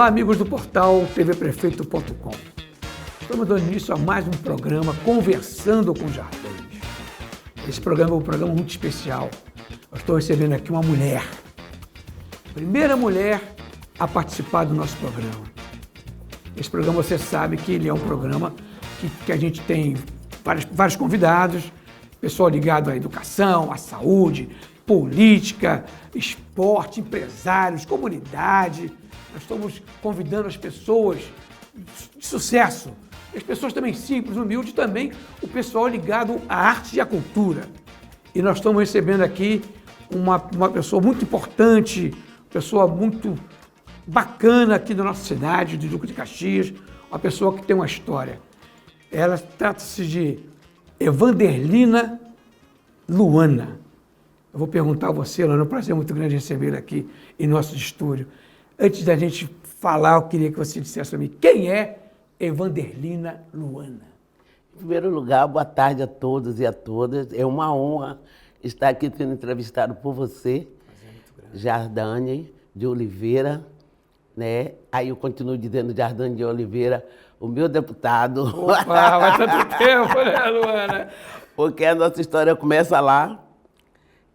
Olá, amigos do portal tvprefeito.com. Estamos dando início a mais um programa Conversando com Jardins. Esse programa é um programa muito especial. Eu estou recebendo aqui uma mulher, primeira mulher a participar do nosso programa. Esse programa, você sabe que ele é um programa que a gente tem vários convidados, pessoal ligado à educação, à saúde, política, esporte, empresários, comunidade. Nós estamos convidando as pessoas de sucesso, as pessoas também simples, humildes, também o pessoal ligado à arte e à cultura. E nós estamos recebendo aqui uma pessoa muito importante, pessoa muito bacana aqui da nossa cidade, de Duque de Caxias, uma pessoa que tem uma história. Ela trata-se de Evanderlina Luana. Eu vou perguntar a você, Luana, é um prazer muito grande recebê-la aqui em nosso estúdio. Antes da gente falar, eu queria que você dissesse para mim, quem é Evanderlina Luana? Em primeiro lugar, boa tarde a todos e a todas. É uma honra estar aqui sendo entrevistado por você, Jardane de Oliveira, né? Aí eu continuo dizendo Jardane de Oliveira, o meu deputado. Opa, vai tanto tempo, né, Luana? Porque a nossa história começa lá.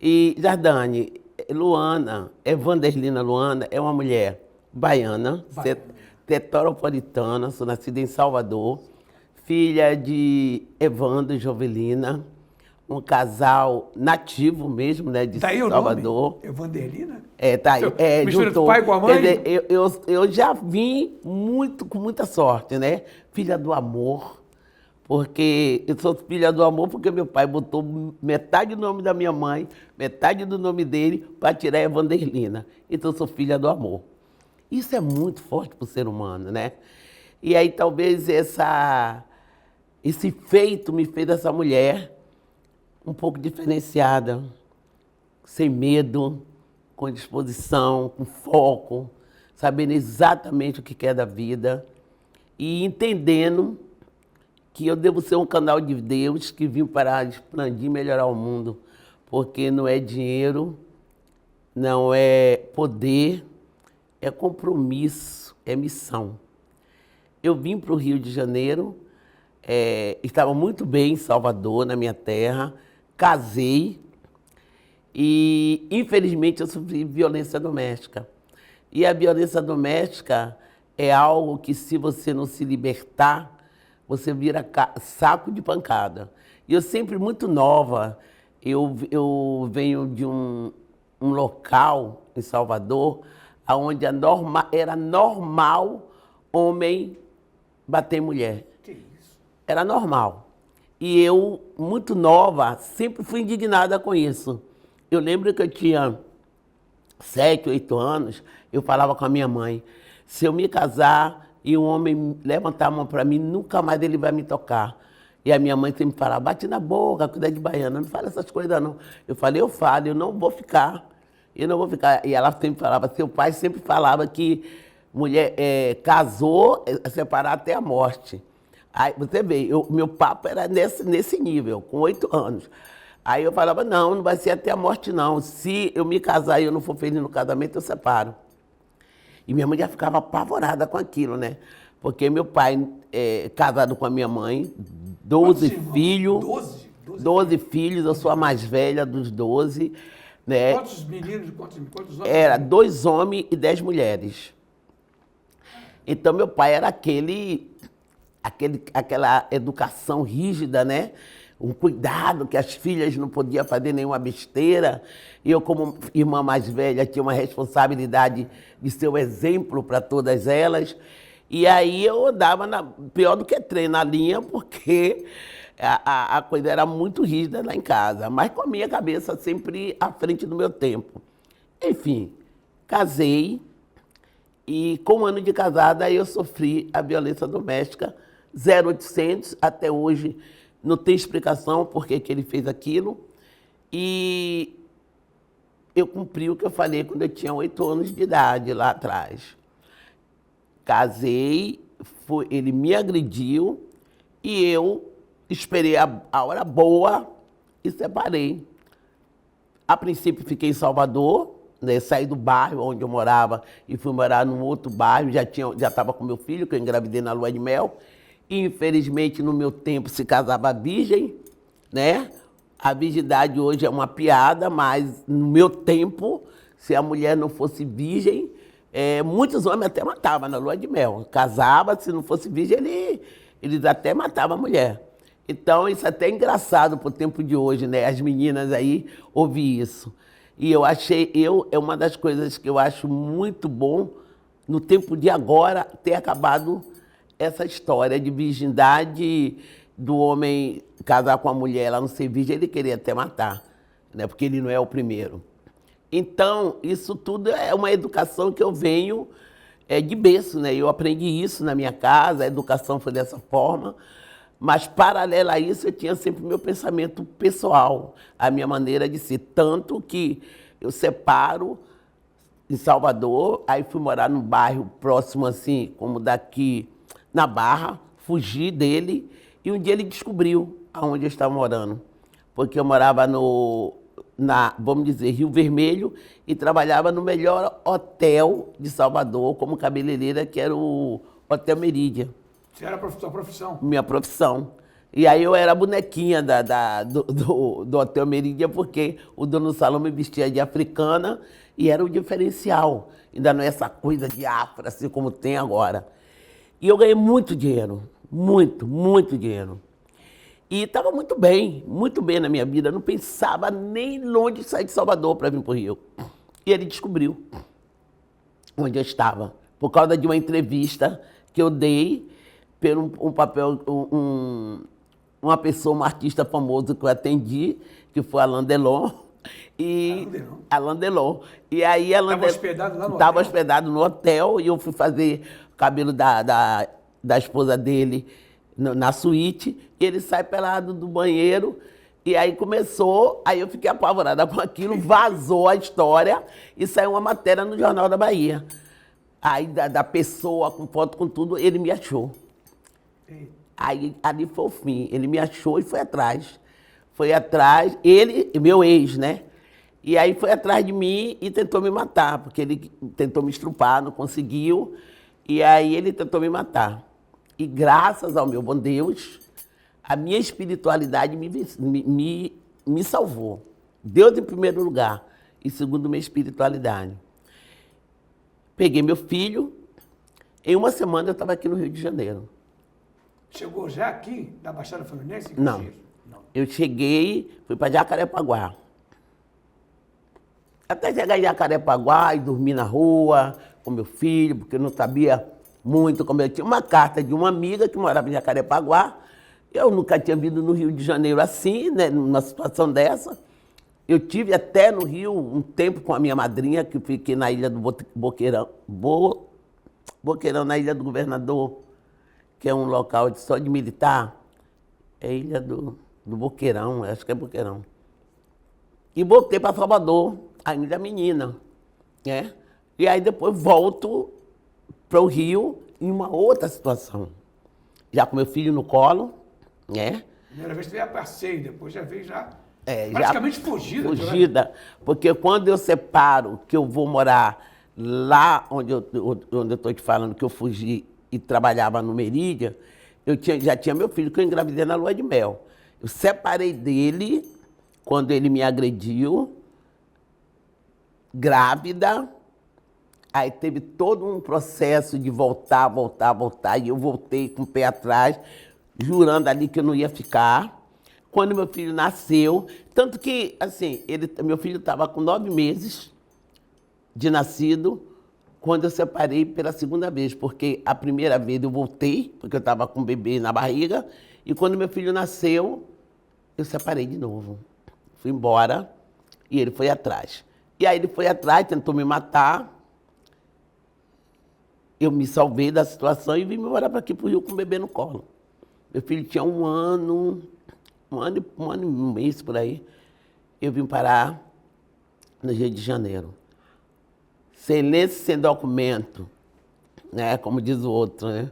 E Jardane, Luana, Evanderlina Luana, é uma mulher baiana, tetropolitana, sou nascida em Salvador, filha de Evandro e Jovelina, um casal nativo mesmo, né, de Daí Salvador. O nome? Evanderlina? Tá aí. Mistura Juntou. do pai com a mãe? Quer dizer, eu já vim com muita sorte, né? Filha do amor. Porque eu sou filha do amor porque meu pai botou metade do nome da minha mãe, metade do nome dele, para tirar a Evanderlina. Então eu sou filha do amor. Isso é muito forte para o ser humano, né? E aí talvez esse feito me fez dessa mulher um pouco diferenciada, sem medo, com disposição, com foco, sabendo exatamente o que quer da vida e entendendo que eu devo ser um canal de Deus que vim para expandir e melhorar o mundo, porque não é dinheiro, não é poder, é compromisso, é missão. Eu vim para o Rio de Janeiro, estava muito bem em Salvador, na minha terra, casei e, infelizmente, eu sofri violência doméstica. E a violência doméstica é algo que, se você não se libertar, você vira saco de pancada. E eu sempre muito nova, eu venho de um local em Salvador, onde era normal homem bater mulher. Que isso? Era normal. E eu, muito nova, sempre fui indignada com isso. Eu lembro que eu tinha 7, 8 anos, eu falava com a minha mãe, se eu me casar e um homem levantar a mão para mim, nunca mais ele vai me tocar. E a minha mãe sempre falava, bate na boca, cuida de baiana, não fala essas coisas não. Eu falei, eu falo, eu não vou ficar. E ela sempre falava, seu pai sempre falava que mulher casou, separar até a morte. Aí você vê, meu papo era nesse nível, com 8 anos. Aí eu falava, não vai ser até a morte não. Se eu me casar e eu não for feliz no casamento, eu separo. E minha mãe já ficava apavorada com aquilo, né? Porque meu pai, casado com a minha mãe, 12 filhos. 12 filhos, eu sou a mais velha dos 12. Né? Quantos meninos, quantos homens? Era 2 homens e 10 mulheres. Então meu pai era aquela educação rígida, né? Um cuidado que as filhas não podiam fazer nenhuma besteira. E eu, como irmã mais velha, tinha uma responsabilidade de ser o exemplo para todas elas. E aí eu andava pior do que trem na linha, porque a coisa era muito rígida lá em casa. Mas com a minha cabeça sempre à frente do meu tempo. Enfim, casei e com 1 ano de casada eu sofri a violência doméstica 0800 até hoje. Não tem explicação por que ele fez aquilo. E eu cumpri o que eu falei quando eu tinha 8 anos de idade, lá atrás. Casei, ele me agrediu e eu esperei a hora boa e separei. A princípio fiquei em Salvador, né? Saí do bairro onde eu morava e fui morar num outro bairro, já estava com meu filho, que eu engravidei na lua de mel. E, infelizmente, no meu tempo se casava virgem, né? A virgindade hoje é uma piada, mas no meu tempo, se a mulher não fosse virgem, muitos homens até matavam na lua de mel. Casava, se não fosse virgem, eles até matavam a mulher. Então, isso é até engraçado pro tempo de hoje, né? As meninas aí ouvir isso. E eu achei, é uma das coisas que eu acho muito bom, no tempo de agora, ter acabado essa história de virgindade, do homem casar com a mulher, ela não ser virgem, ele queria até matar, né? Porque ele não é o primeiro. Então, isso tudo é uma educação que eu venho de berço, né? Eu aprendi isso na minha casa, a educação foi dessa forma, mas, paralelo a isso, eu tinha sempre o meu pensamento pessoal, a minha maneira de ser. Tanto que eu separo em Salvador, aí fui morar num bairro próximo, assim, como daqui, na Barra, fugi dele, e um dia ele descobriu aonde eu estava morando. Porque eu morava vamos dizer, Rio Vermelho, e trabalhava no melhor hotel de Salvador, como cabeleireira, que era o Hotel Meridia. Você era a sua profissão? Minha profissão. E aí eu era a bonequinha do Hotel Meridia, porque o dono do salão me vestia de africana e era o diferencial. Ainda não é essa coisa de afro, assim como tem agora. E eu ganhei muito dinheiro, muito, muito dinheiro. E estava muito bem na minha vida. Eu não pensava nem longe de sair de Salvador para vir para o Rio. E ele descobriu onde eu estava, por causa de uma entrevista que eu dei por um papel, uma pessoa, um artista famoso que eu atendi, que foi Alain Delon. Alain Delon. E aí Alain Estava hospedado lá no Estava hotel? hospedado no hotel e eu fui fazer o cabelo da esposa dele na suíte. E ele sai pelado do banheiro. E aí começou, aí eu fiquei apavorada com aquilo, vazou a história e saiu uma matéria no Jornal da Bahia. Aí da pessoa, com foto, com tudo, ele me achou. Aí ali foi o fim, ele me achou e foi atrás. Foi atrás, ele, meu ex, né? E aí foi atrás de mim e tentou me matar, porque ele tentou me estrupar, não conseguiu. E aí ele tentou me matar. E graças ao meu bom Deus, a minha espiritualidade me salvou. Deus em primeiro lugar e segundo minha espiritualidade. Peguei meu filho, em uma semana eu estava aqui no Rio de Janeiro. Chegou já aqui, da Baixada Fluminense? Não. Eu cheguei, fui para Jacarepaguá. Até chegar em Jacarepaguá e dormir na rua com meu filho, porque eu não sabia muito como eu tinha uma carta de uma amiga que morava em Jacarepaguá. Eu nunca tinha vindo no Rio de Janeiro assim, né, numa situação dessa. Eu tive até no Rio um tempo com a minha madrinha, que fiquei na Ilha do Boqueirão, Boqueirão, na Ilha do Governador, que é um local só de militar. É Ilha do Boqueirão, acho que é Boqueirão. E voltei para Salvador, ainda menina, né? E aí depois volto para o Rio em uma outra situação. Já com meu filho no colo, né? Primeira vez que veio a passeio, depois já veio É, praticamente fugida. Fugida, porque quando eu separo, que eu vou morar lá onde eu estou te falando que eu fugi e trabalhava no Meridia, já tinha meu filho que eu engravidei na lua de mel. Eu separei dele quando ele me agrediu, grávida. Aí teve todo um processo de voltar, e eu voltei com o pé atrás, jurando ali que eu não ia ficar. Quando meu filho nasceu, tanto que, assim, meu filho estava com 9 meses de nascido, quando eu separei pela segunda vez, porque a primeira vez eu voltei, porque eu estava com o bebê na barriga, e quando meu filho nasceu, eu separei de novo. Fui embora e ele foi atrás. E aí ele foi atrás, tentou me matar. Eu me salvei da situação e vim morar para aqui, para o Rio, com o bebê no colo. Meu filho tinha um ano e um mês por aí. Eu vim parar no Rio de Janeiro. Sem lenço, sem documento, né? Como diz o outro, né?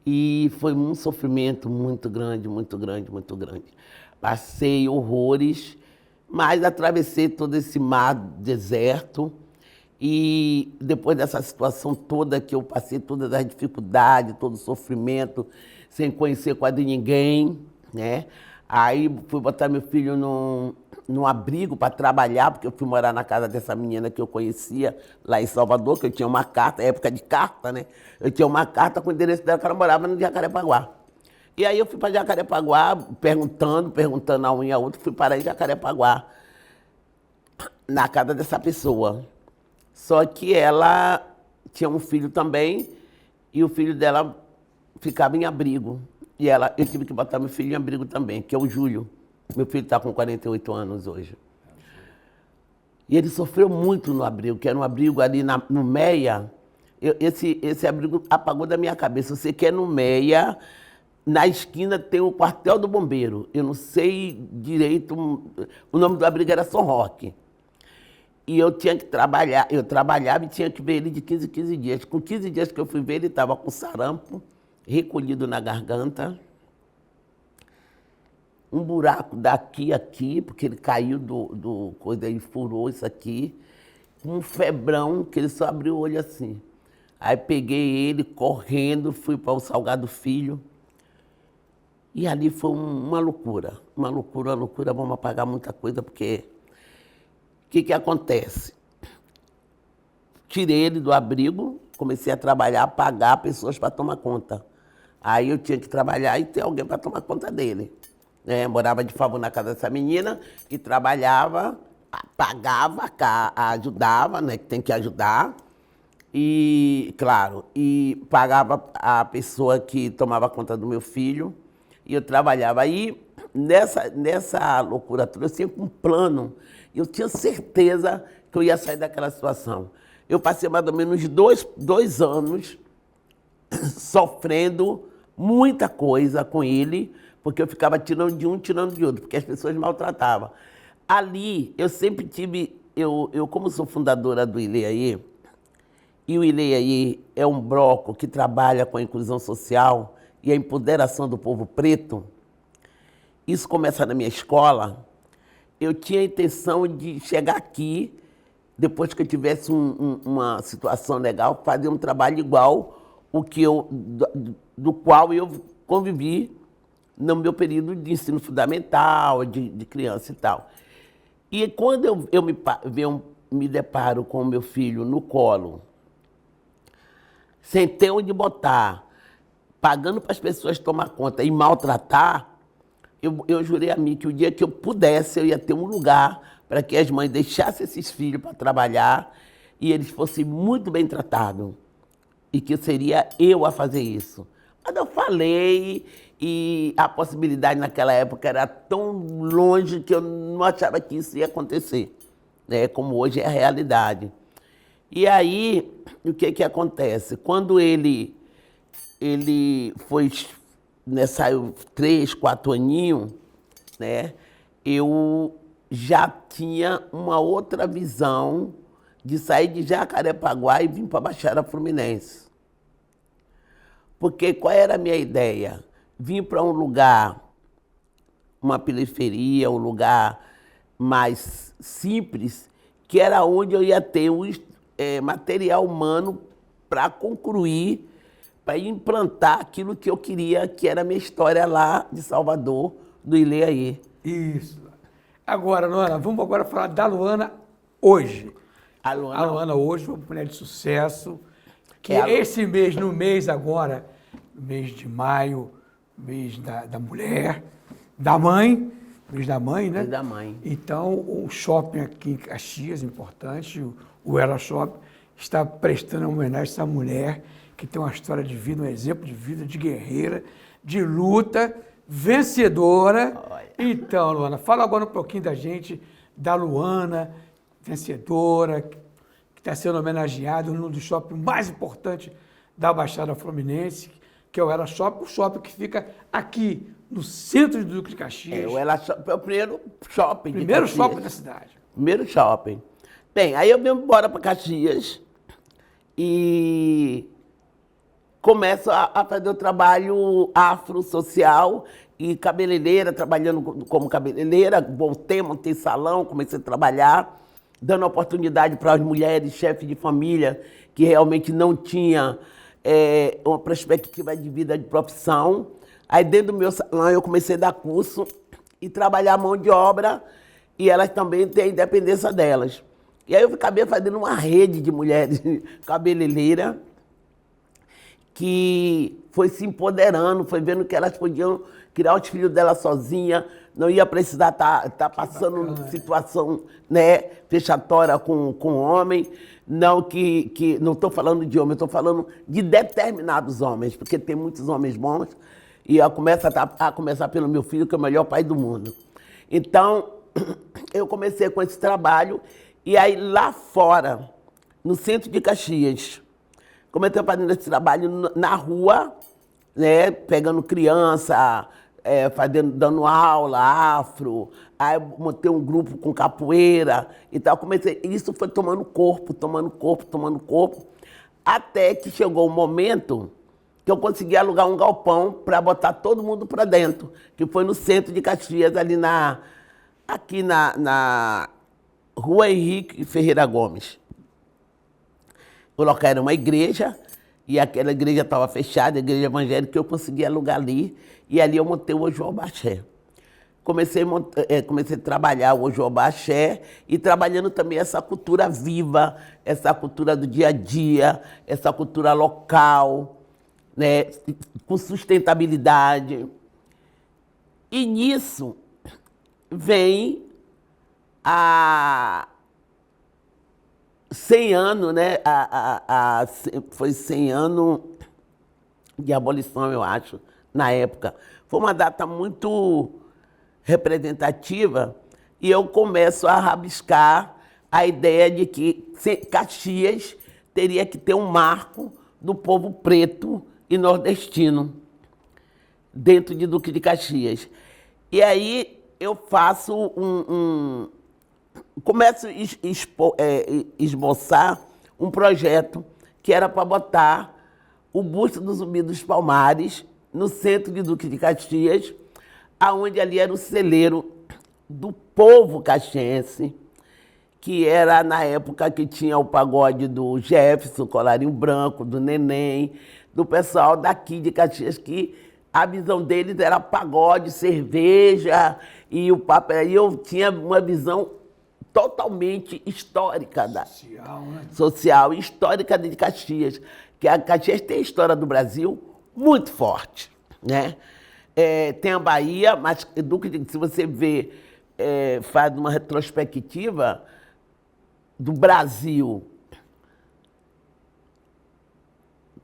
E foi um sofrimento muito grande, muito grande, muito grande. Passei horrores, Mas atravessei todo esse mar deserto e depois dessa situação toda que eu passei, todas as dificuldades, todo o sofrimento, sem conhecer quase ninguém, né? Aí fui botar meu filho num abrigo para trabalhar, porque eu fui morar na casa dessa menina que eu conhecia lá em Salvador, que eu tinha uma carta, época de carta, né? Eu tinha uma carta com o endereço dela, que ela morava no Jacarepaguá. E aí eu fui para Jacarepaguá, perguntando a um e a outro, fui parar em Jacarepaguá, na casa dessa pessoa. Só que ela tinha um filho também, e o filho dela ficava em abrigo. E eu tive que botar meu filho em abrigo também, que é o Júlio. Meu filho está com 48 anos hoje. E ele sofreu muito no abrigo, que era um abrigo ali no Meia. Esse abrigo apagou da minha cabeça. Você quer no Meia, na esquina tem o quartel do bombeiro. Eu não sei direito, o nome do abrigo era São Roque. E eu tinha que trabalhar, eu trabalhava e tinha que ver ele de 15 em 15 dias. Com 15 dias que eu fui ver, ele estava com sarampo, recolhido na garganta, um buraco daqui a aqui, porque ele caiu do coisa, ele furou isso aqui, um febrão, que ele só abriu o olho assim. Aí peguei ele correndo, fui para o Salgado Filho, e ali foi uma loucura, vamos apagar muita coisa, porque o que acontece? Tirei ele do abrigo, comecei a trabalhar, pagar pessoas para tomar conta. Aí eu tinha que trabalhar e ter alguém para tomar conta dele. Morava de favor na casa dessa menina, que trabalhava, pagava, ajudava, né, que tem que ajudar. E, claro, e pagava a pessoa que tomava conta do meu filho. E eu trabalhava. Aí, nessa loucura toda, eu tinha um plano. Eu tinha certeza que eu ia sair daquela situação. Eu passei mais ou menos dois anos sofrendo muita coisa com ele, porque eu ficava tirando de um, tirando de outro, porque as pessoas maltratavam. Ali, eu sempre tive, eu como sou fundadora do ILEAE, e o ILEAE é um bloco que trabalha com a inclusão social e a empoderação do povo preto, isso começa na minha escola, eu tinha a intenção de chegar aqui, depois que eu tivesse uma situação legal, fazer um trabalho igual o que do qual eu convivi no meu período de ensino fundamental, de criança e tal. E quando eu me deparo com o meu filho no colo, sem ter onde botar, pagando para as pessoas tomar conta e maltratar, eu jurei a mim que o dia que eu pudesse, eu ia ter um lugar para que as mães deixassem esses filhos para trabalhar e eles fossem muito bem tratados. E que seria eu a fazer isso. Mas eu falei e a possibilidade naquela época era tão longe que eu não achava que isso ia acontecer, né? Como hoje é a realidade. E aí, o que acontece? Quando ele foi, né, saiu 3, 4 aninhos, né, eu já tinha uma outra visão de sair de Jacarepaguá e vir para a Baixada Fluminense. Porque qual era a minha ideia? Vim para um lugar, uma periferia, um lugar mais simples, que era onde eu ia ter material humano para concluir, para implantar aquilo que eu queria, que era a minha história lá de Salvador, do ILEAE. Isso. Agora, Luana, vamos agora falar da Luana hoje. A Luana hoje, uma mulher de sucesso, que esse mês, no mês agora, no mês de maio, mês da mulher, da mãe, mês da mãe, né? Mês da mãe. Então, o shopping aqui em Caxias, importante, o Ela Shop, está prestando homenagem a essa mulher que tem uma história de vida, um exemplo de vida, de guerreira, de luta, vencedora. Olha. Então, Luana, fala agora um pouquinho da gente, da Luana, vencedora, que está sendo homenageada num dos shoppings mais importantes da Baixada Fluminense, que é o Ela Shop, o shopping que fica aqui no centro do Duque de Caxias. O Ela Shop é o primeiro shopping de Primeiro Caxias. shopping da cidade. Primeiro shopping. Bem, aí eu vim embora para Caxias e começo a fazer o trabalho afro-social e cabeleireira, trabalhando como cabeleireira, voltei, montei salão, comecei a trabalhar, dando oportunidade para as mulheres, chefes de família, que realmente não tinham uma perspectiva de vida, de profissão. Aí dentro do meu salão eu comecei a dar curso e trabalhar a mão de obra, e elas também têm a independência delas. E aí eu acabei fazendo uma rede de mulheres cabeleireiras, que foi se empoderando, foi vendo que elas podiam criar os filhos dela sozinha, não ia precisar estar passando situação, né, fechatória com homem. Não não estou falando de homem, estou falando de determinados homens, porque tem muitos homens bons, e a começar pelo meu filho, que é o melhor pai do mundo. Então, eu comecei com esse trabalho, e aí lá fora, no centro de Caxias, comecei fazendo esse trabalho na rua, né, pegando criança, dando aula, afro, aí montei um grupo com capoeira e tal. Isso foi tomando corpo, até que chegou o momento que eu consegui alugar um galpão para botar todo mundo para dentro, que foi no centro de Caxias, ali aqui na Rua Henrique Ferreira Gomes. O local era uma igreja, e aquela igreja estava fechada, a igreja evangélica, que eu consegui alugar ali, e ali eu montei o Ojoba Axé. Comecei a trabalhar o Ojoba Axé, e trabalhando também essa cultura viva, essa cultura do dia a dia, essa cultura local, né, com sustentabilidade. E nisso vem 100 anos, né? Foi 100 anos de abolição, eu acho, na época. Foi uma data muito representativa, e eu começo a rabiscar a ideia de que Caxias teria que ter um marco do povo preto e nordestino dentro de Duque de Caxias. E aí eu faço começo a esboçar um projeto que era para botar o busto do Zumbi dos Palmares no centro de Duque de Caxias, aonde ali era o celeiro do povo caxiense, que era na época que tinha o pagode do Jefferson, Colarinho Branco, do Neném, do pessoal daqui de Caxias, que a visão deles era pagode, cerveja, e o papo. E eu tinha uma visão totalmente histórica, social e histórica de Caxias, que a Caxias tem a história do Brasil muito forte, né? Tem a Bahia, mas se você vê, faz uma retrospectiva do Brasil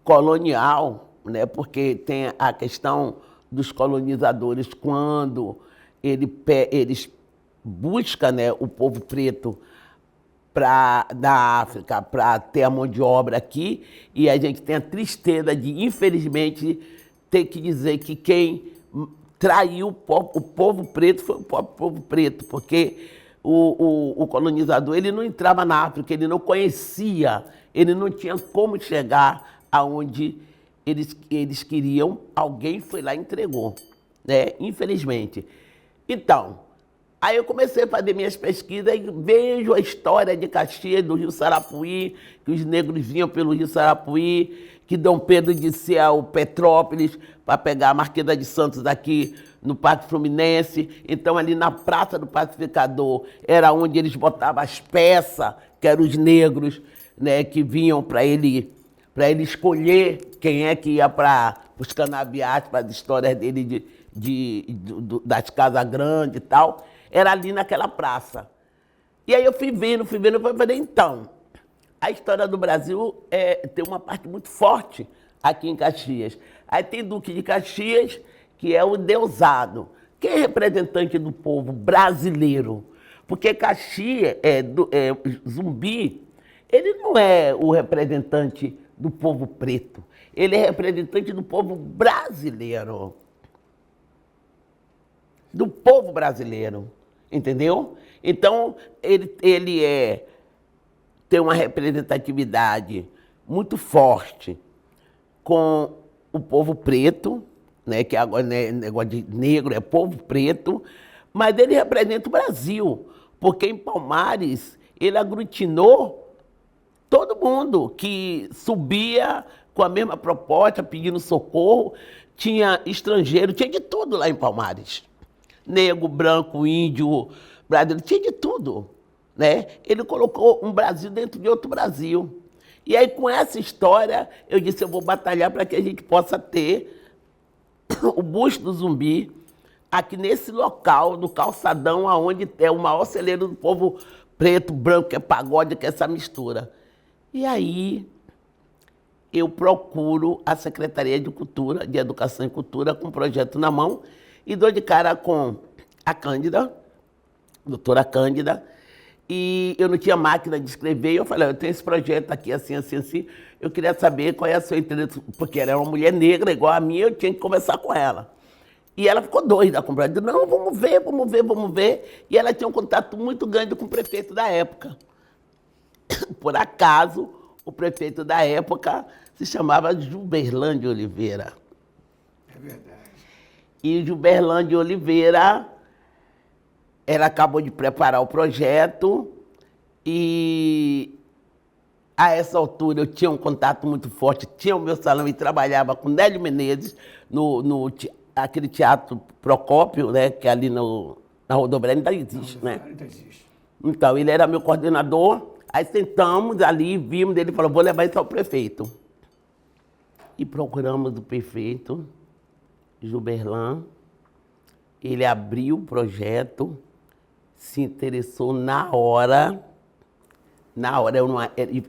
colonial, né? Porque tem a questão dos colonizadores, quando eles buscam, né, o povo preto da África para ter a mão de obra aqui, e a gente tem a tristeza de, infelizmente, ter que dizer que quem traiu o povo preto foi o próprio povo preto, porque o colonizador, ele não entrava na África, ele não conhecia, ele não tinha como chegar aonde eles queriam, alguém foi lá e entregou, né? Infelizmente. Então, aí eu comecei a fazer minhas pesquisas e vejo a história de Caxias, do Rio Sarapuí, que os negros vinham pelo Rio Sarapuí, que Dom Pedro disse ao Petrópolis para pegar a Marquesa de Santos aqui no Parque Fluminense. Então, ali na Praça do Pacificador, era onde eles botavam as peças, que eram os negros, né, que vinham para ele escolher quem é que ia para os canaviais, para as histórias dele das casas grandes e tal. Era ali naquela praça. E aí eu fui vendo, falei, então, a história do Brasil tem uma parte muito forte aqui em Caxias. Aí tem Duque de Caxias, que é o deusado. Quem é representante do povo brasileiro? Porque Caxias, Zumbi, ele não é o representante do povo preto. Ele é representante do povo brasileiro. Do povo brasileiro. Entendeu? Então, ele tem uma representatividade muito forte com o povo preto, né, que agora não é negócio de negro, é povo preto, mas ele representa o Brasil, porque em Palmares ele aglutinou todo mundo que subia com a mesma proposta, pedindo socorro, tinha estrangeiro, tinha de tudo lá em Palmares. Negro, branco, índio, brasileiro, tinha de tudo, né? Ele colocou um Brasil dentro de outro Brasil. E aí, com essa história, eu disse, eu vou batalhar para que a gente possa ter o busto do Zumbi aqui nesse local, no calçadão, onde é o maior celeiro do povo preto, branco, que é pagode, que é essa mistura. E aí, eu procuro a Secretaria de Cultura, de Educação e Cultura, com um projeto na mão, e dou de cara com a Cândida, doutora Cândida, e eu não tinha máquina de escrever, e eu falei, eu tenho esse projeto aqui, assim, assim, assim, eu queria saber qual é a sua interesse, porque ela era uma mulher negra igual a minha, eu tinha que conversar com ela. E ela ficou doida com o projeto, não, vamos ver, vamos ver, vamos ver, e ela tinha um contato muito grande com o prefeito da época. Por acaso, o prefeito da época se chamava Gilberlan de Oliveira. É verdade. E Gilberlan de Oliveira, ela acabou de preparar o projeto e a essa altura eu tinha um contato muito forte, tinha o meu salão e trabalhava com Nélio Menezes, aquele teatro Procópio, né, que é ali na Rodoviária ainda existe, né? Ainda existe. Então, ele era meu coordenador, aí sentamos ali, vimos, ele falou, vou levar isso ao prefeito. E procuramos o prefeito, Gilberlan, ele abriu o projeto, se interessou na hora,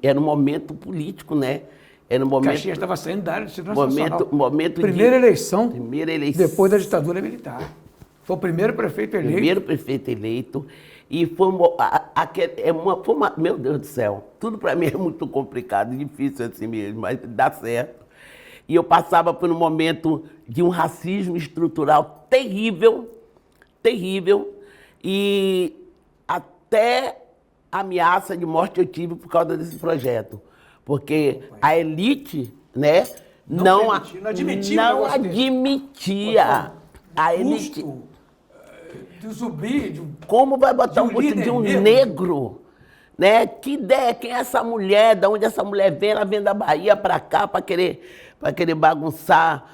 era um momento político, né? Era um momento... Caxias estava saindo da área de segurança nacional. Momento primeira de... eleição, Primeira eleição, depois da ditadura militar. Foi o primeiro prefeito eleito. Primeiro prefeito eleito. E foi meu Deus do céu, tudo para mim é muito complicado, difícil assim mesmo, mas dá certo. E eu passava por um momento de um racismo estrutural terrível, terrível, e até ameaça de morte eu tive por causa desse projeto. Porque a elite, né, não admitia a elite. Do Zumbi, como vai botar um busto de um negro? Né? Que ideia, quem é essa mulher? De onde essa mulher vem? Ela vem da Bahia para cá para querer bagunçar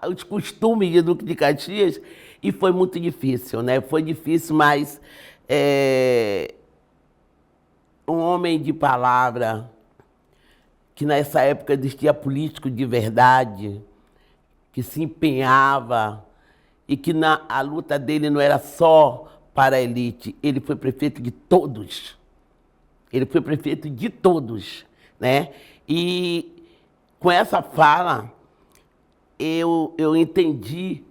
os costumes de Duque de Caxias. E foi muito difícil, né? Foi difícil, mas um homem de palavra, que nessa época existia político de verdade, que se empenhava, e que a luta dele não era só para a elite, ele foi prefeito de todos. Ele foi prefeito de todos, né? E com essa fala, eu entendi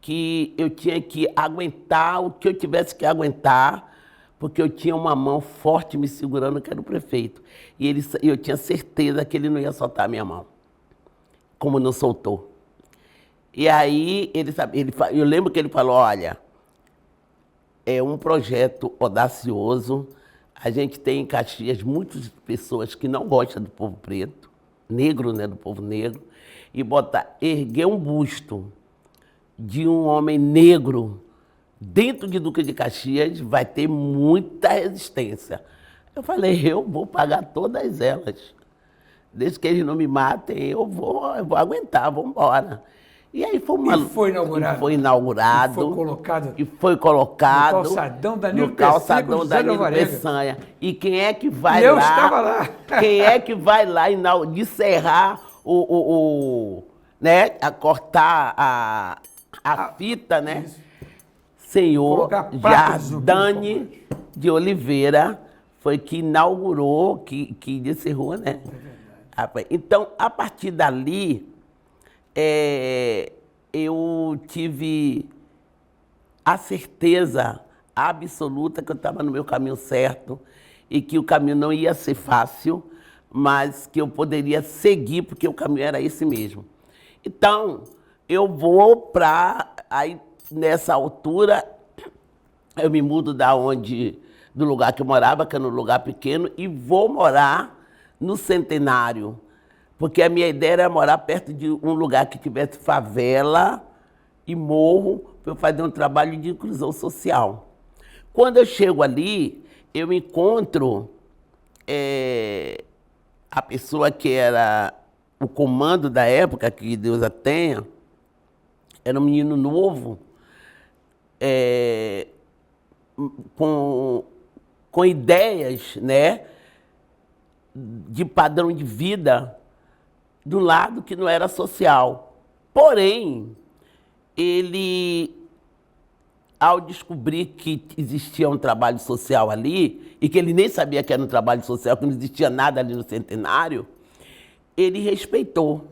que eu tinha que aguentar o que eu tivesse que aguentar, porque eu tinha uma mão forte me segurando, que era o prefeito. E eu tinha certeza que ele não ia soltar a minha mão, como não soltou. E aí, eu lembro que ele falou, olha, é um projeto audacioso, a gente tem em Caxias muitas pessoas que não gostam do povo preto, negro, né, do povo negro, e erguer um busto de um homem negro dentro de Duque de Caxias vai ter muita resistência. Eu falei, eu vou pagar todas elas. Desde que eles não me matem, eu vou aguentar, vamos embora. E aí foi foi inaugurado. Foi inaugurado. E foi colocado. No calçadão da Nilo Peçanha. E quem é que vai lá? Eu estava lá. Quem é que vai lá descerrar né, a cortar a fita, né? Isso. Senhor Jardane de Oliveira foi que inaugurou, que descerrou, né? É verdade. Então, a partir dali, eu tive a certeza absoluta que eu estava no meu caminho certo e que o caminho não ia ser fácil, mas que eu poderia seguir, porque o caminho era esse mesmo. Então, eu vou aí nessa altura, eu me mudo do lugar que eu morava, que era um lugar pequeno, e vou morar no Centenário, Porque a minha ideia era morar perto de um lugar que tivesse favela e morro, para eu fazer um trabalho de inclusão social. Quando eu chego ali, eu encontro a pessoa que era o comando da época, que Deus a tenha, era um menino novo, com ideias, né, de padrão de vida do lado que não era social. Porém, ele, ao descobrir que existia um trabalho social ali, e que ele nem sabia que era um trabalho social, que não existia nada ali no Centenário, ele respeitou.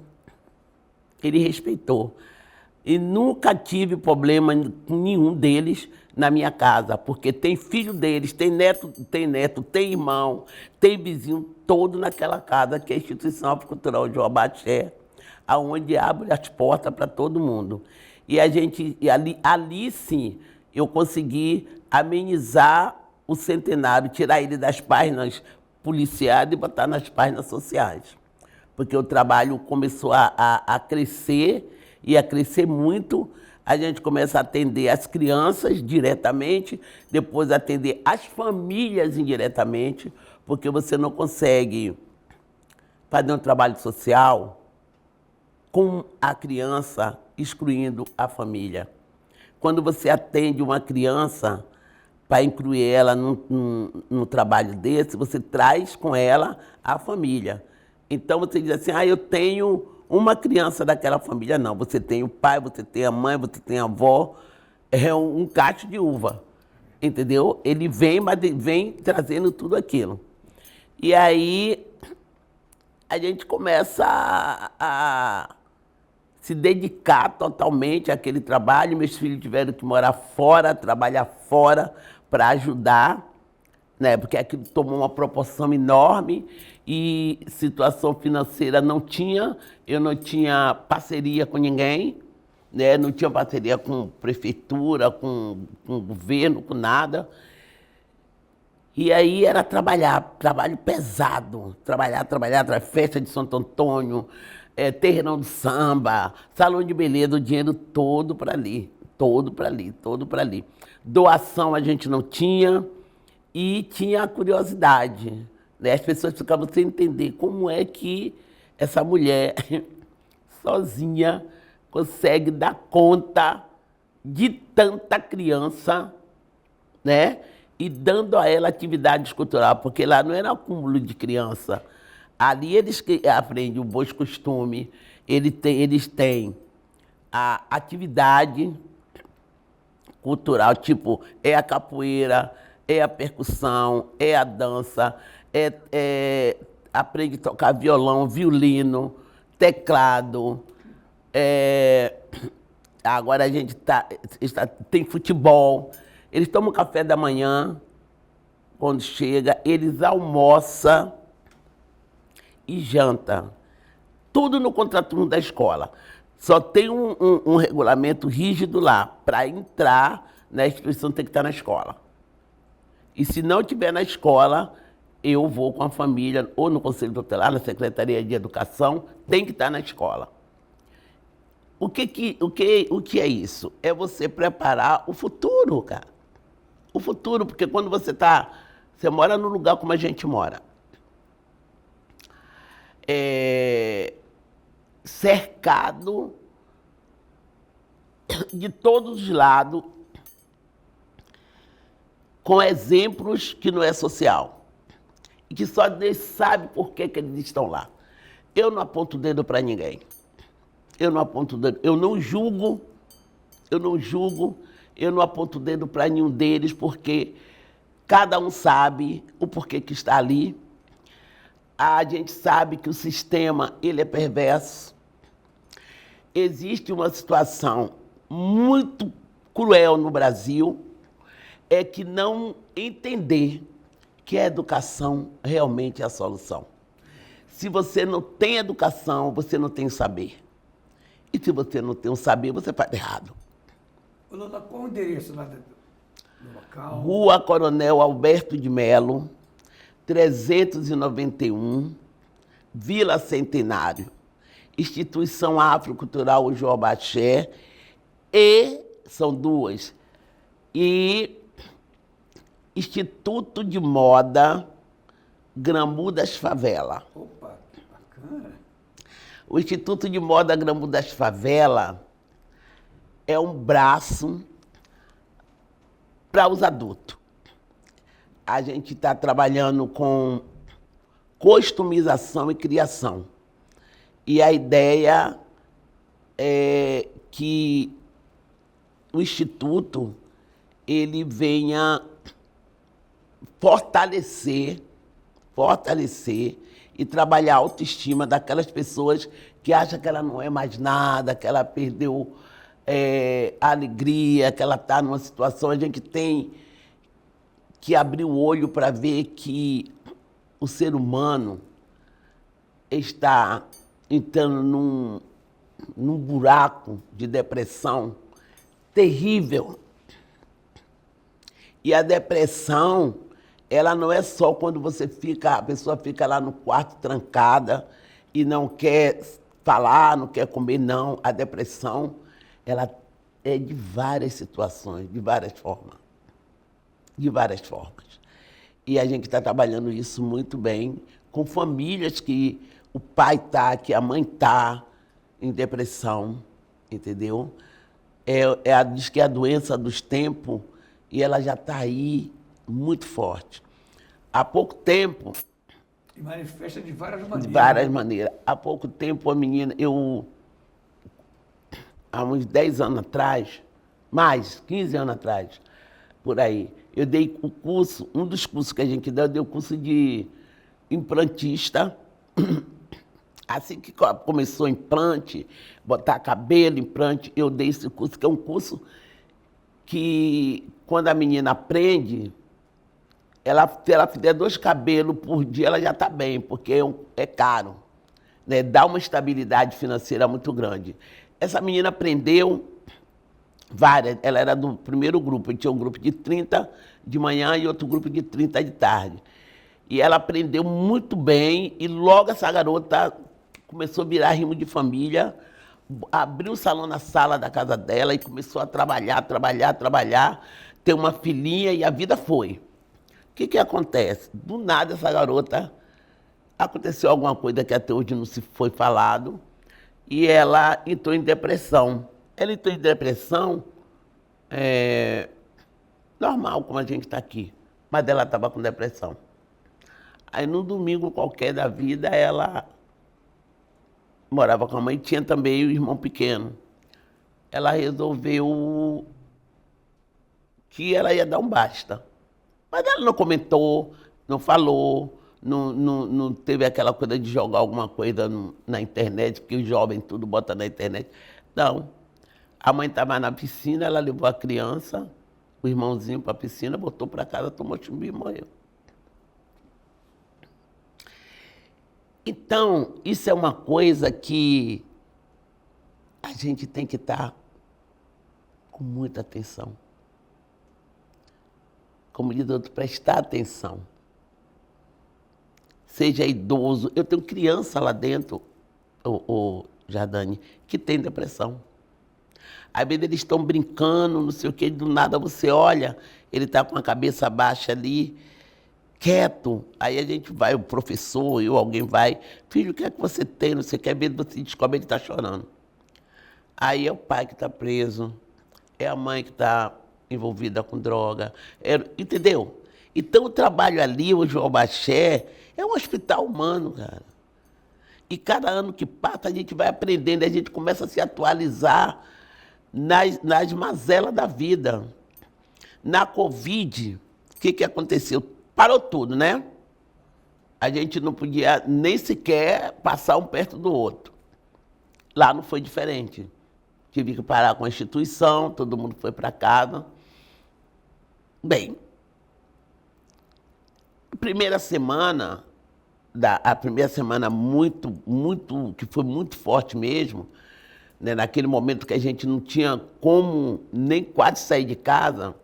Ele respeitou. E nunca tive problema com nenhum deles na minha casa, porque tem filho deles, tem neto, tem irmão, tem vizinho todo naquela casa, que é a Instituição Cultural de Abaxé, aonde abre as portas para todo mundo. E ali sim, eu consegui amenizar o Centenário, tirar ele das páginas policiais e botar nas páginas sociais. Porque o trabalho começou a crescer, e a crescer muito. A gente começa a atender as crianças diretamente, depois atender as famílias indiretamente, porque você não consegue fazer um trabalho social com a criança excluindo a família. Quando você atende uma criança para incluir ela num trabalho desse, você traz com ela a família. Então você diz assim, eu tenho uma criança daquela família. Não, você tem o pai, você tem a mãe, você tem a avó, é um cacho de uva, entendeu? Ele vem, mas vem trazendo tudo aquilo. E aí a gente começa a se dedicar totalmente àquele trabalho. Meus filhos tiveram que morar fora, trabalhar fora para ajudar, né? Porque aquilo tomou uma proporção enorme e situação financeira não tinha, eu não tinha parceria com ninguém, né? Não tinha parceria com prefeitura, com governo, com nada. E aí era trabalhar, trabalho pesado, trabalhar, festa de Santo Antônio, terreirão de samba, salão de beleza, o dinheiro todo para ali, todo para ali, todo para ali. Doação a gente não tinha e tinha a curiosidade, né? As pessoas ficavam sem entender como é que essa mulher sozinha consegue dar conta de tanta criança, né? E dando a ela atividades culturais, porque lá não era acúmulo de criança. Ali eles aprendem o bons costumes, eles têm a atividade cultural, tipo, é a capoeira, é a percussão, é a dança, aprende a tocar violão, violino, teclado. Agora a gente tem futebol. Eles tomam café da manhã, quando chega, eles almoçam e jantam. Tudo no contraturno da escola. Só tem um regulamento rígido lá. Para entrar na instituição tem que estar na escola. E se não estiver na escola, eu vou com a família, ou no Conselho Tutelar, na Secretaria de Educação, tem que estar na escola. O que é isso? É você preparar o futuro, cara. O futuro, porque quando você mora num lugar como a gente mora, cercado de todos os lados, com exemplos que não é social, e que só Deus sabe por que eles estão lá. Eu não aponto o dedo para ninguém. Eu não aponto o dedo, eu não julgo, eu não aponto o dedo para nenhum deles, porque cada um sabe o porquê que está ali. A gente sabe que o sistema ele é perverso. Existe uma situação muito cruel no Brasil, é que não entender que a educação realmente é a solução. Se você não tem educação, você não tem saber. E se você não tem um saber, você faz errado. Lula, qual o endereço lá do local? Rua Coronel Alberto de Melo, 391, Vila Centenário, Instituição Afrocultural João Baxé, e são duas, e Instituto de Moda Gramu das Favelas. Opa, que bacana. O Instituto de Moda Gramu das Favelas é um braço para os adultos. A gente está trabalhando com customização e criação. E a ideia é que o Instituto ele venha fortalecer e trabalhar a autoestima daquelas pessoas que acham que ela não é mais nada, que ela perdeu a alegria, que ela está numa situação. A gente tem que abrir o olho para ver que o ser humano está entrando num buraco de depressão terrível. E a depressão, ela não é só quando a pessoa fica lá no quarto trancada e não quer falar, não quer comer, não. A depressão, ela é de várias situações, de várias formas. De várias formas. E a gente está trabalhando isso muito bem, com famílias que o pai está, que a mãe está em depressão, entendeu? Diz que é a doença dos tempos e ela já está aí muito forte. Há pouco tempo... E manifesta de várias maneiras. De várias maneiras. Há pouco tempo a menina, há uns 10 anos atrás, mais, 15 anos atrás, por aí, eu dei o curso, um dos cursos que a gente deu, eu dei o curso de implantista. Assim que começou implante, botar cabelo, implante, eu dei esse curso, que é um curso que, quando a menina aprende, se ela fizer 2 cabelos por dia, ela já está bem, porque é caro, né? Dá uma estabilidade financeira muito grande. Essa menina aprendeu várias, ela era do primeiro grupo, tinha um grupo de 30 de manhã e outro grupo de 30 de tarde. E ela aprendeu muito bem e logo essa garota começou a virar rimo de família, abriu um salão na sala da casa dela e começou a trabalhar, ter uma filhinha e a vida foi. O que acontece? Do nada essa garota, aconteceu alguma coisa que até hoje não se foi falado e ela entrou em depressão. Ela entrou em depressão normal, como a gente está aqui, mas ela estava com depressão. Aí, num domingo qualquer da vida, ela morava com a mãe, tinha também o irmão pequeno. Ela resolveu que ela ia dar um basta. Mas ela não comentou, não falou, não teve aquela coisa de jogar alguma coisa na internet, porque os jovens tudo botam na internet. Não. A mãe estava na piscina, ela levou a criança, o irmãozinho para a piscina, botou para casa, tomou chumbo e morreu. Então, isso é uma coisa que a gente tem que estar com muita atenção. Como diz outro, prestar atenção. Seja idoso. Eu tenho criança lá dentro, o Jardane, que tem depressão. Às vezes eles estão brincando, não sei o quê, do nada você olha, ele está com a cabeça baixa ali, quieto. Aí a gente vai, o professor, alguém vai, filho, o que é que você tem? Não sei o que, às vezes você descobre ele está chorando. Aí é o pai que está preso, é a mãe que está envolvida com droga, entendeu? Então o trabalho ali, o João Baxé, é um hospital humano, cara. E cada ano que passa a gente vai aprendendo, a gente começa a se atualizar nas mazelas da vida. Na Covid, o que aconteceu? Parou tudo, né? A gente não podia nem sequer passar um perto do outro. Lá não foi diferente. Tive que parar com a instituição, todo mundo foi para casa. Bem, a primeira semana que foi muito forte mesmo, né, naquele momento que a gente não tinha como nem quase sair de casa,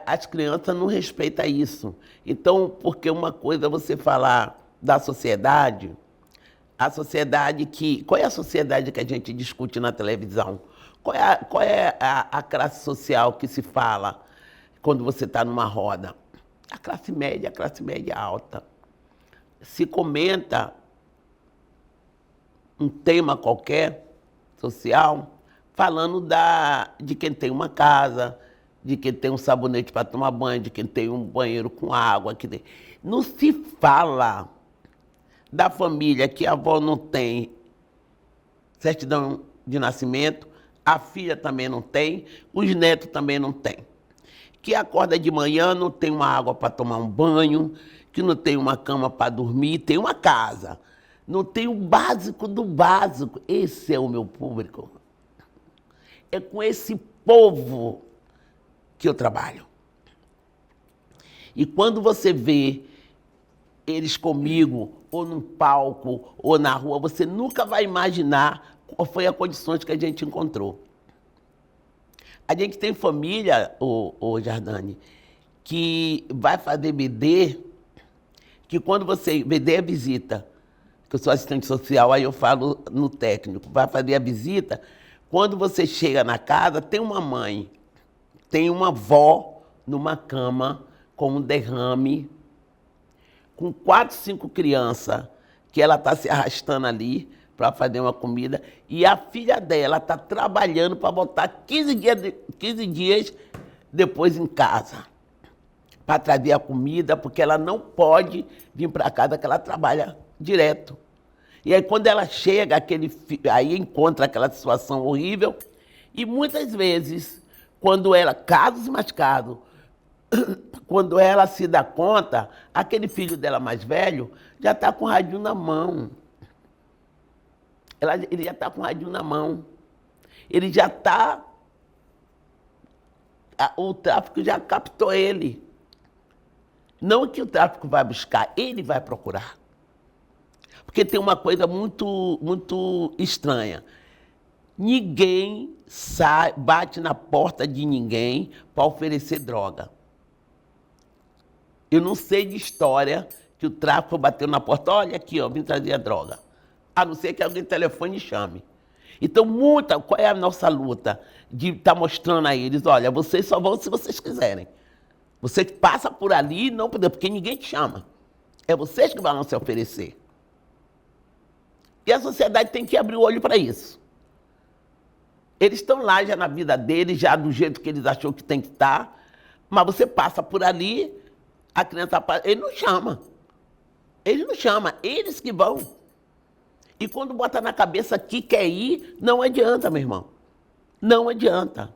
as crianças não respeitam isso. Então, porque uma coisa é você falar da sociedade, A sociedade que... Qual é a sociedade que a gente discute na televisão? Qual é a classe social que se fala quando você está numa roda? A classe média alta. Se comenta um tema qualquer, social, falando de quem tem uma casa, de quem tem um sabonete para tomar banho, de quem tem um banheiro com água. Não se fala da família que a avó não tem certidão de nascimento, a filha também não tem, os netos também não têm. Que acorda de manhã, não tem uma água para tomar um banho, que não tem uma cama para dormir, tem uma casa. Não tem o básico do básico. Esse é o meu público. É com esse povo que eu trabalho. E quando você vê eles comigo, ou num palco, ou na rua, você nunca vai imaginar qual foi a condições que a gente encontrou. A gente tem família, ô Jardane, que vai fazer BD, que quando você... BD é visita, que eu sou assistente social, aí eu falo no técnico, vai fazer a visita, quando você chega na casa, tem uma mãe, tem uma avó numa cama com um derrame, com 4, 5 crianças, que ela está se arrastando ali para fazer uma comida, e a filha dela está trabalhando para voltar 15 dias depois em casa, para trazer a comida, porque ela não pode vir para casa, que ela trabalha direto. E aí quando ela chega, aí encontra aquela situação horrível, e muitas vezes, quando ela, casos mais casos, quando ela se dá conta, aquele filho dela mais velho já está com o radinho na mão. Ele já está com o radinho na mão. Ele já está... O tráfico já captou ele. Não que o tráfico vai buscar, ele vai procurar. Porque tem uma coisa muito estranha. Ninguém bate na porta de ninguém para oferecer droga. Eu não sei de história que o tráfico bateu na porta, olha aqui, ó, vim trazer a droga. A não ser que alguém telefone e chame. Então, qual é a nossa luta? De estar mostrando a eles, olha, vocês só vão se vocês quiserem. Você passa por ali, não porque ninguém te chama. É vocês que vão se oferecer. E a sociedade tem que abrir o olho para isso. Eles estão lá já na vida deles, já do jeito que eles achou que tem que estar, mas você passa por ali, a criança passa, ele não chama. Ele não chama, eles que vão. E quando bota na cabeça que quer ir, não adianta, meu irmão. Não adianta.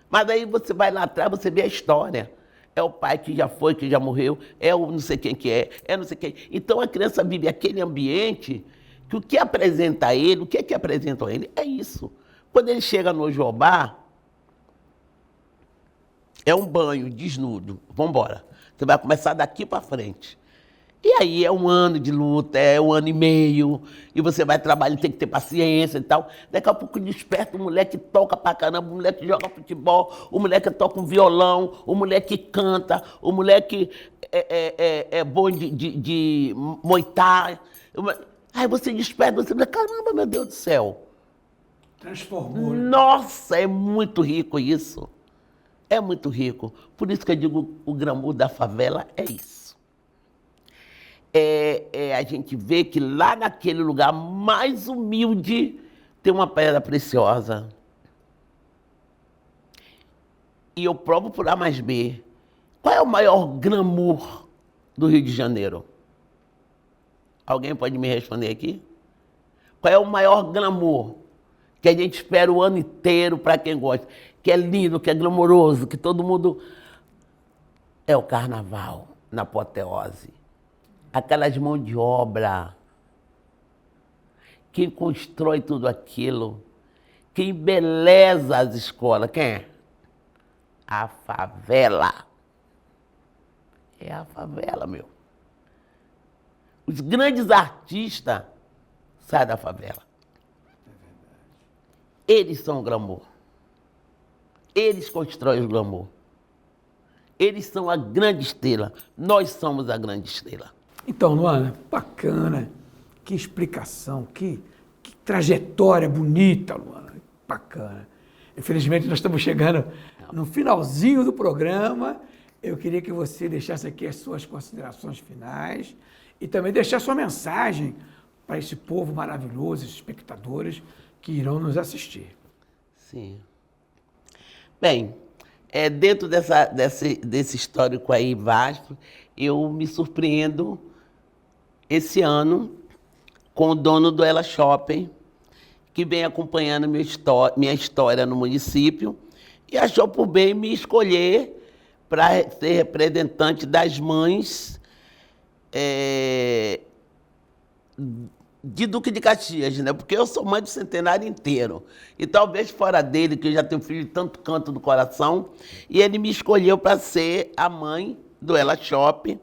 Mas aí você vai lá atrás, você vê a história. É o pai que já foi, que já morreu, é o não sei quem que é não sei quem. Então a criança vive aquele ambiente que o que apresenta a ele, o que é que apresenta a ele? É isso. Quando ele chega no Jobá, é um banho desnudo, vamos embora. Você vai começar daqui para frente. E aí é um ano de luta, é 1 ano e meio, e você vai trabalhar, tem que ter paciência e tal. Daqui a pouco desperta o moleque que toca pra caramba, o moleque que joga futebol, o moleque que toca um violão, o moleque que canta, o moleque é bom de Muay Thai. Aí você desperta, você fala, caramba, meu Deus do céu. Transformou. Nossa, é muito rico isso. É muito rico. Por isso que eu digo, o glamour da favela é isso. A gente vê que lá naquele lugar mais humilde tem uma pedra preciosa. E eu provo por A mais B. Qual é o maior glamour do Rio de Janeiro? Alguém pode me responder aqui? Qual é o maior glamour que a gente espera o ano inteiro para quem gosta? Que é lindo, que é glamouroso, que todo mundo... É o carnaval, na apoteose. Aquelas mãos de obra. Quem constrói tudo aquilo. Quem embeleza as escolas. Quem é? A favela. É a favela, meu. Os grandes artistas saem da favela. Eles são o glamour. Eles constroem o glamour. Eles são a grande estrela. Nós somos a grande estrela. Então, Luana, bacana. Que explicação, que trajetória bonita, Luana. Bacana. Infelizmente, nós estamos chegando no finalzinho do programa. Eu queria que você deixasse aqui as suas considerações finais e também deixar sua mensagem para esse povo maravilhoso, esses espectadores que irão nos assistir. Sim. Bem, dentro desse histórico aí vasto, eu me surpreendo esse ano com o dono do Ela Shopping, que vem acompanhando minha história no município e achou por bem me escolher para ser representante das mães de Duque de Caxias, né? Porque eu sou mãe do Centenário inteiro. E talvez fora dele, que eu já tenho filho de tanto canto do coração, e ele me escolheu para ser a mãe do Ela Shopping.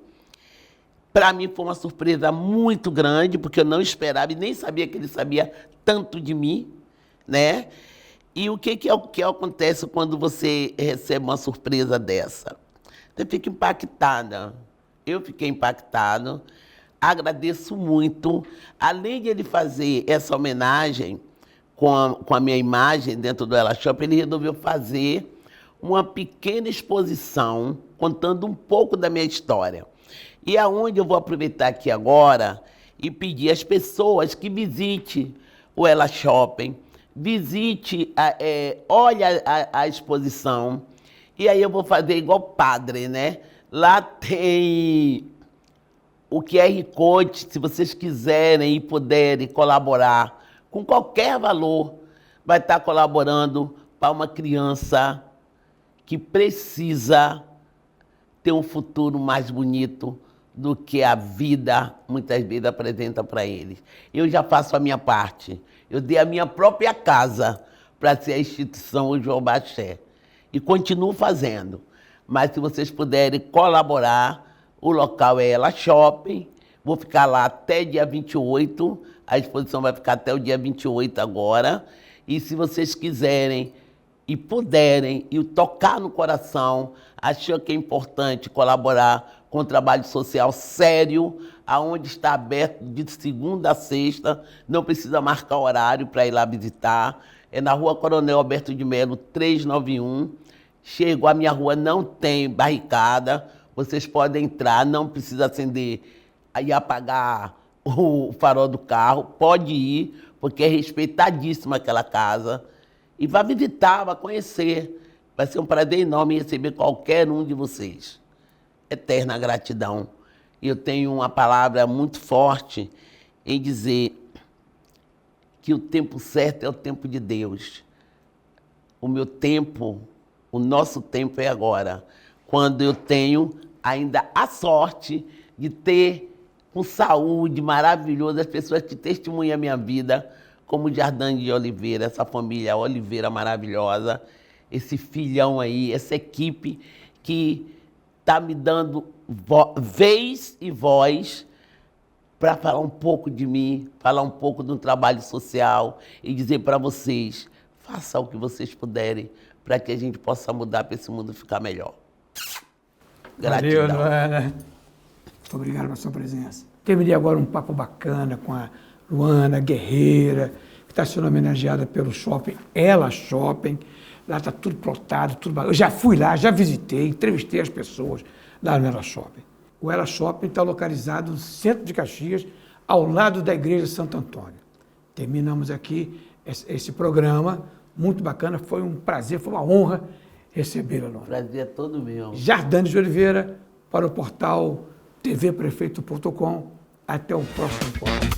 Para mim foi uma surpresa muito grande, porque eu não esperava e nem sabia que ele sabia tanto de mim, né? E o que acontece quando você recebe uma surpresa dessa? Você fica impactada. Eu fiquei impactado. Agradeço muito. Além de ele fazer essa homenagem com a minha imagem dentro do Ela Shopping, ele resolveu fazer uma pequena exposição contando um pouco da minha história. E aonde eu vou aproveitar aqui agora e pedir às pessoas que visitem o Ela Shopping, visite, olhe a exposição, e aí eu vou fazer igual padre, né? Lá tem o QR Code, se vocês quiserem e puderem colaborar com qualquer valor, vai estar colaborando para uma criança que precisa ter um futuro mais bonito do que a vida, muitas vezes, apresenta para eles. Eu já faço a minha parte. Eu dei a minha própria casa para ser a instituição João Baxé. E continuo fazendo. Mas se vocês puderem colaborar, o local é Ela Shopping. Vou ficar lá até dia 28. A exposição vai ficar até o dia 28 agora. E se vocês quiserem e puderem e tocar no coração, achou que é importante colaborar com um trabalho social sério, aonde está aberto de segunda a sexta, não precisa marcar horário para ir lá visitar. É na Rua Coronel Alberto de Melo, 391. Chego, a minha rua não tem barricada, vocês podem entrar, não precisa acender e apagar o farol do carro, pode ir, porque é respeitadíssima aquela casa. E vá visitar, vá conhecer. Vai ser um prazer enorme receber qualquer um de vocês. Eterna gratidão. E eu tenho uma palavra muito forte em dizer que o tempo certo é o tempo de Deus. O meu tempo, o nosso tempo é agora. Quando eu tenho ainda a sorte de ter com saúde maravilhosa as pessoas que testemunham a minha vida, como o Jardim de Oliveira, essa família Oliveira maravilhosa, esse filhão aí, essa equipe que está me dando vez e voz para falar um pouco de mim, falar um pouco do trabalho social e dizer para vocês, façam o que vocês puderem para que a gente possa mudar, para esse mundo ficar melhor. Gratidão. Valeu, Luana. Muito obrigado pela sua presença. Terminei agora um papo bacana com a Luana Guerreira, que está sendo homenageada pelo shopping Ela Shopping. Lá está tudo plotado, tudo bacana. Eu já fui lá, já visitei, entrevistei as pessoas lá no Ela Shopping. O Ela Shopping está localizado no centro de Caxias, ao lado da Igreja Santo Antônio. Terminamos aqui esse programa, muito bacana, foi um prazer, foi uma honra receber a Luana. Prazer é todo meu. Jardim de Oliveira, para o portal tvprefeito.com. Até o próximo encontro.